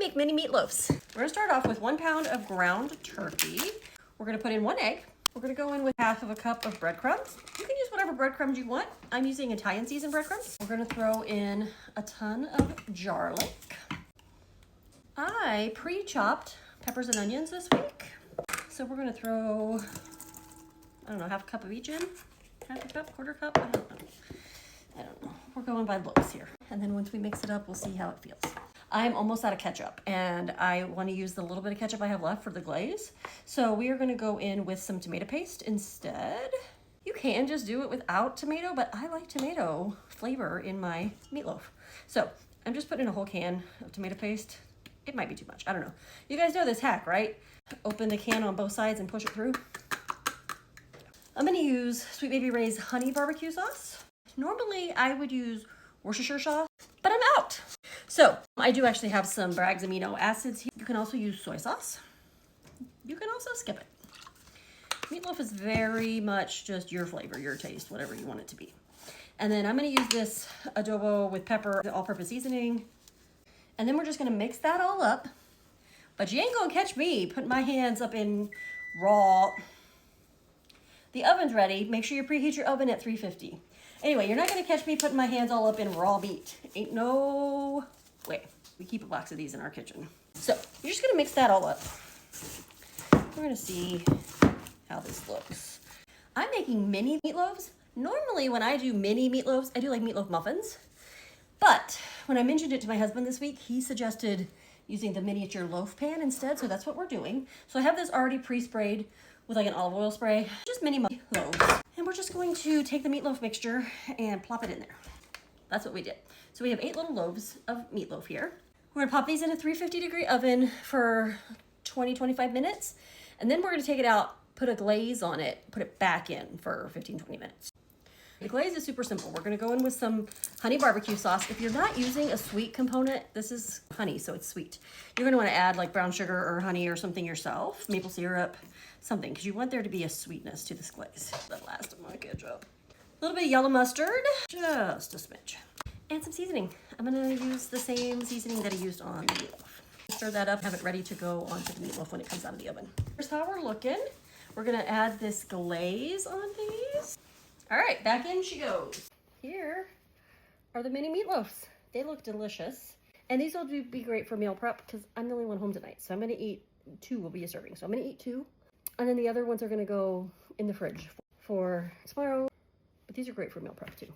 make mini meatloaves. We're gonna start off with 1 pound of ground turkey. We're gonna put in 1 egg. We're gonna go in with half of a cup of breadcrumbs. You can use whatever breadcrumbs you want. I'm using Italian seasoned breadcrumbs. We're gonna throw in a ton of garlic. I pre-chopped peppers and onions this week. So we're gonna throw, I don't know, half a cup of each in? Half a cup, quarter cup, I don't know. We're going by looks here. And then once we mix it up, we'll see how it feels. I'm almost out of ketchup and I want to use the little bit of ketchup I have left for the glaze. So we are going to go in with some tomato paste instead. You can just do it without tomato, but I like tomato flavor in my meatloaf. So I'm just putting a whole can of tomato paste. It might be too much, I don't know. You guys know this hack, right? Open the can on both sides and push it through. I'm going to use Sweet Baby Ray's honey barbecue sauce. Normally I would use Worcestershire sauce, but I'm out. So I do actually have some Bragg's amino acids here. You can also use soy sauce. You can also skip it. Meatloaf is very much just your flavor, your taste, whatever you want it to be. And then I'm gonna use this adobo with pepper, the all-purpose seasoning. And then we're just gonna mix that all up. But you ain't gonna catch me putting my hands up in raw. The oven's ready. Make sure you preheat your oven at 350. Anyway, you're not gonna catch me putting my hands all up in raw meat. Ain't no way. We keep a box of these in our kitchen. So you're just gonna mix that all up. We're gonna see how this looks. I'm making mini meatloaves. Normally when I do mini meatloaves, I do like meatloaf muffins. But when I mentioned it to my husband this week, he suggested using the miniature loaf pan instead. So that's what we're doing. So I have this already pre-sprayed with like an olive oil spray, just mini loaves. And we're just going to take the meatloaf mixture and plop it in there. That's what we did. So we have 8 little loaves of meatloaf here. We're gonna pop these in a 350-degree oven for 20-25 minutes. And then we're gonna take it out, put a glaze on it, put it back in for 15-20 minutes. The glaze is super simple. We're gonna go in with some honey barbecue sauce. If you're not using a sweet component, this is honey, so it's sweet. You're gonna wanna add like brown sugar or honey or something yourself, maple syrup, something, because you want there to be a sweetness to this glaze. The last of my ketchup. A little bit of yellow mustard, just a smidge. And some seasoning. I'm gonna use the same seasoning that I used on the meatloaf. Stir that up, have it ready to go onto the meatloaf when it comes out of the oven. Here's how we're looking. We're gonna add this glaze on these. All right, back in she goes. Here are the mini meatloaves. They look delicious. And these will be great for meal prep because I'm the only one home tonight. So I'm gonna eat 2 will be a serving. So I'm gonna eat 2. And then the other ones are gonna go in the fridge for tomorrow. But these are great for meal prep too.